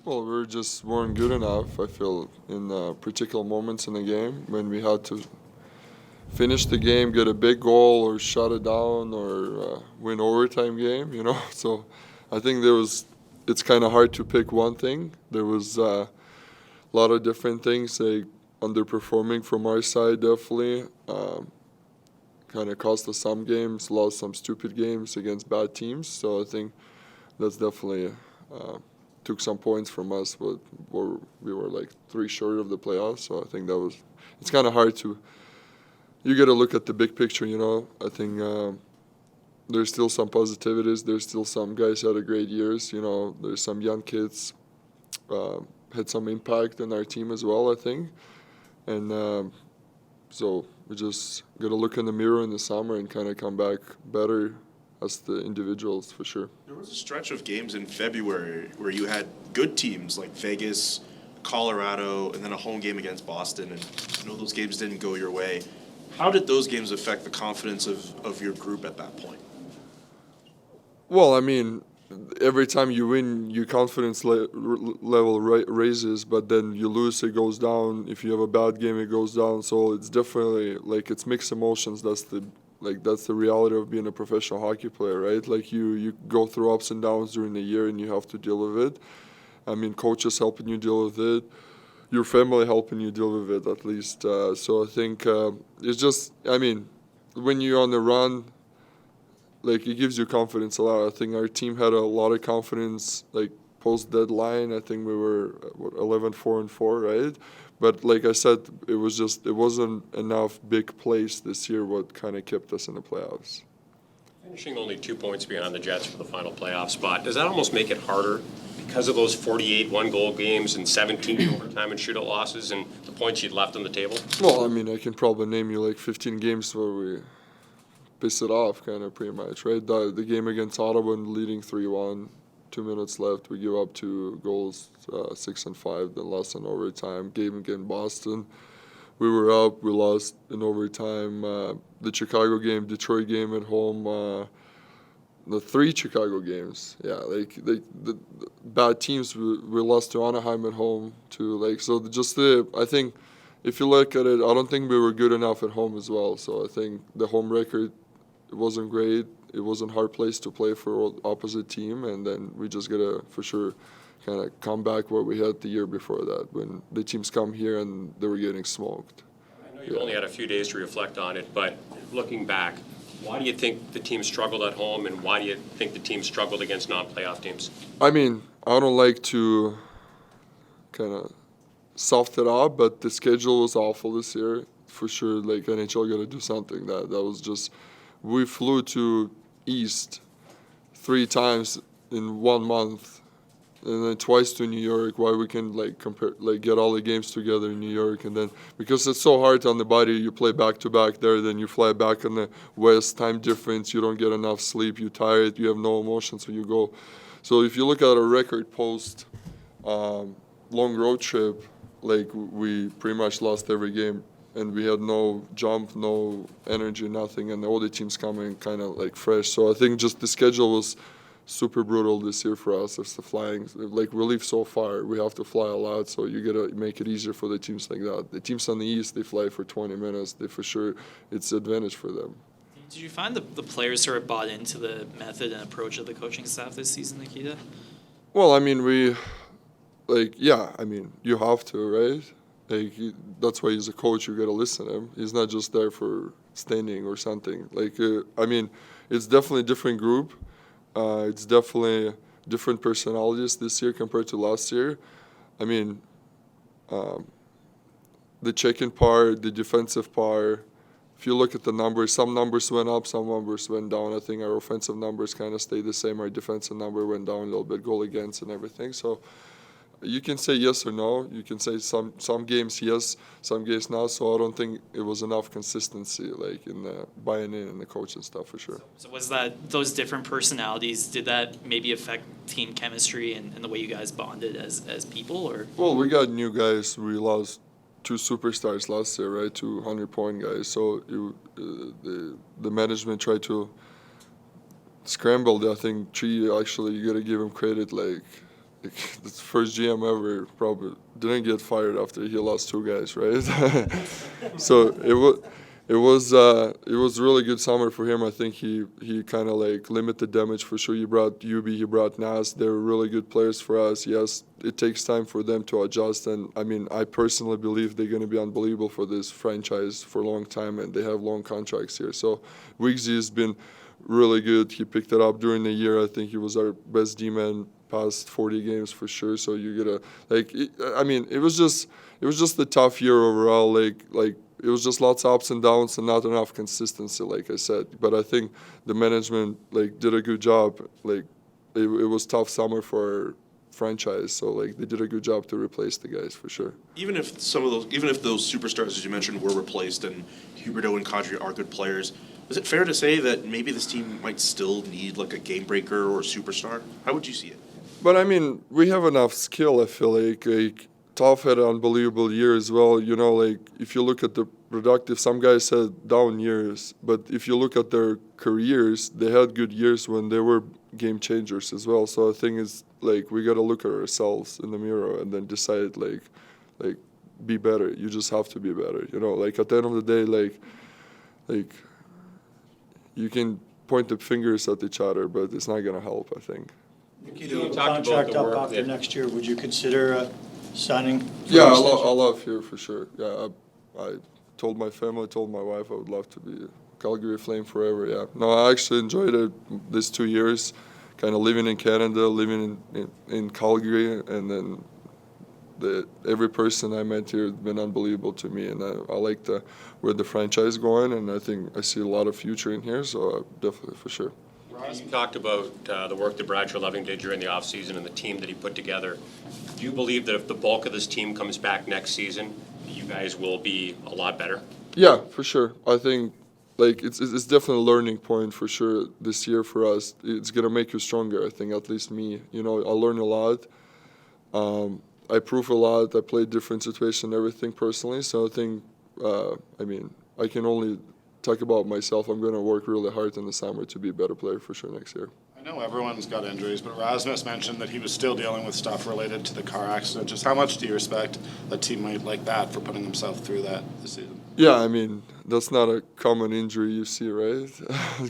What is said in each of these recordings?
Well, we just weren't good enough, I feel, in particular moments in the game when we had to finish the game, get a big goal, or shut it down, or win overtime game. So I think it's kind of hard to pick one thing. There was a lot of different things, like underperforming from our side, definitely. Kind of cost us some games, lost some stupid games against bad teams. So I think that's definitely took some points from us, but we were like 3 short of the playoffs. So I think it's kind of hard to. You got to look at the big picture. I think there's still some positivities. There's still some guys had a great years. There's some young kids had some impact in our team as well, I think. And so we just got to look in the mirror in the summer and kind of come back better as the individuals, for sure. There was a stretch of games in February where you had good teams like Vegas, Colorado, and then a home game against Boston, and those games didn't go your way. How did those games affect the confidence of your group at that point? Well, I mean, every time you win, your confidence level raises, but then you lose, it goes down. If you have a bad game, it goes down. So it's definitely it's mixed emotions. That's the reality of being a professional hockey player, right? Like you go through ups and downs during the year, and you have to deal with it. I mean, coaches helping you deal with it, your family helping you deal with it, at least. So I think it's just, I mean, when you're on the run, it gives you confidence a lot. I think our team had a lot of confidence, post deadline. I think we were 11-4-4, right? But like I said, it wasn't enough big plays this year what kind of kept us in the playoffs. Finishing only 2 points behind the Jets for the final playoff spot, does that almost make it harder because of those 48 one-goal games and 17 overtime and shootout losses and the points you'd left on the table? Well, I mean, I can probably name you 15 games where we piss it off, kind of pretty much, right? The game against Ottawa, leading 3-1, 2 minutes left, we give up 2 goals, 6 and 5, then lost in overtime. Game against Boston, we were up, we lost in overtime. The Chicago game, Detroit game at home, the 3 Chicago games, yeah, the bad teams. We lost to Anaheim at home too. I think if you look at it, I don't think we were good enough at home as well. So I think the home record, it wasn't great. It wasn't a hard place to play for opposite team, and then we just gotta for sure kind of come back where we had the year before that, when the teams come here and they were getting smoked. I know you only had a few days to reflect on it, but looking back, why do you think the team struggled at home, and why do you think the team struggled against non-playoff teams? I mean, I don't like to kind of soft it up, but the schedule was awful this year. For sure, NHL got to do something. That was just, we flew to East 3 times in 1 month, and then twice to New York. Why we can compare, get all the games together in New York, and then because it's so hard on the body, you play back to back there, then you fly back on the West, time difference, you don't get enough sleep, you're tired, you have no emotions when you go. So if you look at a record post long road trip, we pretty much lost every game, and we had no jump, no energy, nothing, and all the teams coming kind of fresh. So I think just the schedule was super brutal this year for us. It's the flying, we live so far, we have to fly a lot, so you gotta make it easier for the teams like that. The teams on the East, they fly for 20 minutes, they for sure, it's an advantage for them. Did you find the players sort of bought into the method and approach of the coaching staff this season, Nikita? Well, I mean, you have to, right? That's why he's a coach, you gotta listen to him. He's not just there for standing or something. It's definitely a different group. It's definitely different personalities this year compared to last year. I mean, the checking part, the defensive part, if you look at the numbers, some numbers went up, some numbers went down. I think our offensive numbers kind of stayed the same. Our defensive number went down a little bit, goal against and everything. So you can say yes or no. You can say some games yes, some games no. So I don't think it was enough consistency, in the buying in the coach and stuff, for sure. So was that those different personalities? Did that maybe affect team chemistry and the way you guys bonded as people, or? Well, we got new guys. We lost 2 superstars last year, right? 2 100-point guys. So the management tried to scramble. I think 3. Actually, you got to give them credit. the first GM ever probably didn't get fired after he lost 2 guys, right? So it was really good summer for him. I think he kind of like limited damage for sure. He brought Yubi, he brought Nas. They were really good players for us. Yes, it takes time for them to adjust, and I mean, I personally believe they're going to be unbelievable for this franchise for a long time, and they have long contracts here. So Wiggsy has been really good. He picked it up during the year. I think he was our best D-man past 40 games for sure. So you gotta I mean, it was just a tough year overall. Like it was just lots of ups and downs and not enough consistency, like I said. But I think the management like did a good job. Like it was tough summer for our franchise, so like they did a good job to replace the guys for sure. Even if those superstars, as you mentioned, were replaced and Huberdeau and Kadri are good players, is it fair to say that maybe this team might still need like a game breaker or a superstar? How would you see it? But I mean, we have enough skill. I feel like Toph had an unbelievable year as well. You know, like if you look at the productive, some guys had down years, but if you look at their careers, they had good years when they were game changers as well. So I think it's like we got to look at ourselves in the mirror and then decide like be better. You just have to be better. You know, like at the end of the day, like you can point the fingers at each other, but it's not gonna help, I think. You talked about Contract the up work after that- next year, would you consider signing? for Yeah, an I extension? love here for sure. Yeah, I told my family, told my wife I would love to be a Calgary Flame forever. Yeah, no, I actually enjoyed it these 2 years, kind of living in Canada, living in Calgary, and then every person I met here has been unbelievable to me, and I like where the franchise is going, and I think I see a lot of future in here. So definitely for sure. You talked about the work that Brad Loving did during the offseason and the team that he put together. Do you believe that if the bulk of this team comes back next season, you guys will be a lot better? Yeah, for sure. I think like it's definitely a learning point for sure this year for us. It's gonna make you stronger. I think at least me. You know, I learned a lot. I prove a lot. I played different situations and everything personally. So I think, I mean, I can only talk about myself. I'm going to work really hard in the summer to be a better player for sure next year. I know everyone's got injuries, but Rasmus mentioned that he was still dealing with stuff related to the car accident. Just how much do you respect a teammate like that for putting himself through that this season? Yeah, I mean, that's not a common injury you see, right?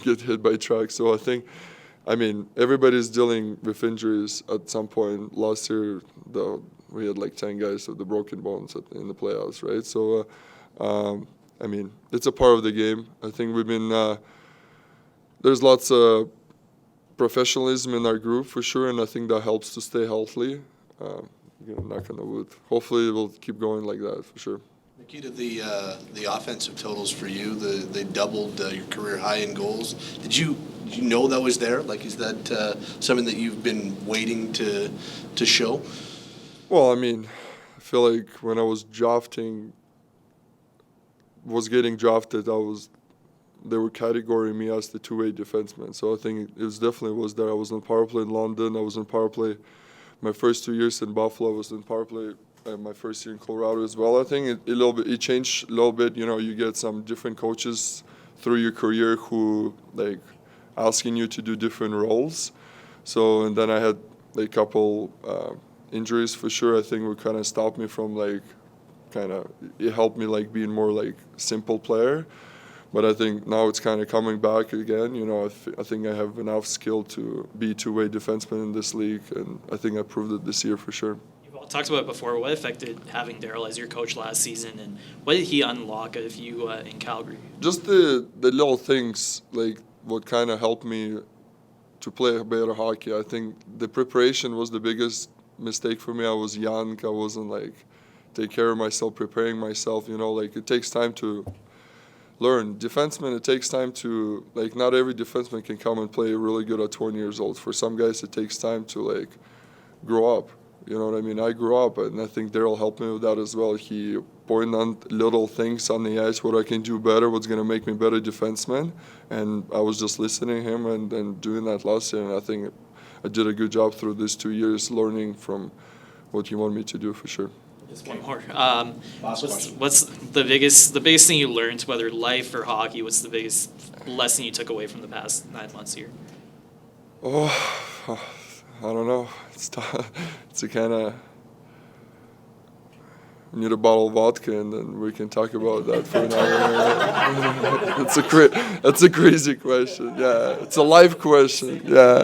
Get hit by truck. So I think, I mean, everybody's dealing with injuries at some point. Last year, we had like 10 guys with the broken bones in the playoffs, right? So, I mean, it's a part of the game. I think we've been, there's lots of professionalism in our group for sure, and I think that helps to stay healthy. Knock on the wood. Hopefully, we'll keep going like that for sure. Nikita, the offensive totals for you, they doubled your career high in goals. Did you know that was there? Like, is that something that you've been waiting to show? Well, I mean, I feel like when I was getting drafted, they were categorizing me as the two-way defenseman. So I think it definitely was there. I was on power play in London. I was on power play my first 2 years in Buffalo. I was in power play my first year in Colorado as well. I think it changed a little bit. You know, you get some different coaches through your career who like asking you to do different roles. So, and then I had a couple injuries for sure. I think would kind of stop me from it helped me like being more like simple player. But I think now it's kind of coming back again. You know, I think I have enough skill to be a two-way defenseman in this league, and I think I proved it this year for sure. You've all talked about it before. What affected having Daryl as your coach last season, and what did he unlock of you in Calgary? Just the little things, like what kind of helped me to play better hockey. I think the preparation was the biggest mistake for me. I was young. I wasn't like take care of myself, preparing myself. You know, like it takes time to learn. Defensemen, it takes time to, like, not every defenseman can come and play really good at 20 years old. For some guys, it takes time to, like, grow up. You know what I mean? I grew up, and I think Daryl helped me with that as well. He pointed on little things on the ice, what I can do better, what's going to make me a better defenseman. And I was just listening to him and doing that last year. And I think I did a good job through these 2 years learning from what he wanted me to do for sure. Just one more. question. What's the biggest thing you learned, whether life or hockey? What's the biggest lesson you took away from the past 9 months here? Oh, I don't know. It's tough. It's a kind of. We need a bottle of vodka, and then we can talk about that for an hour. That's a crazy question. Yeah, it's a life question. Yeah.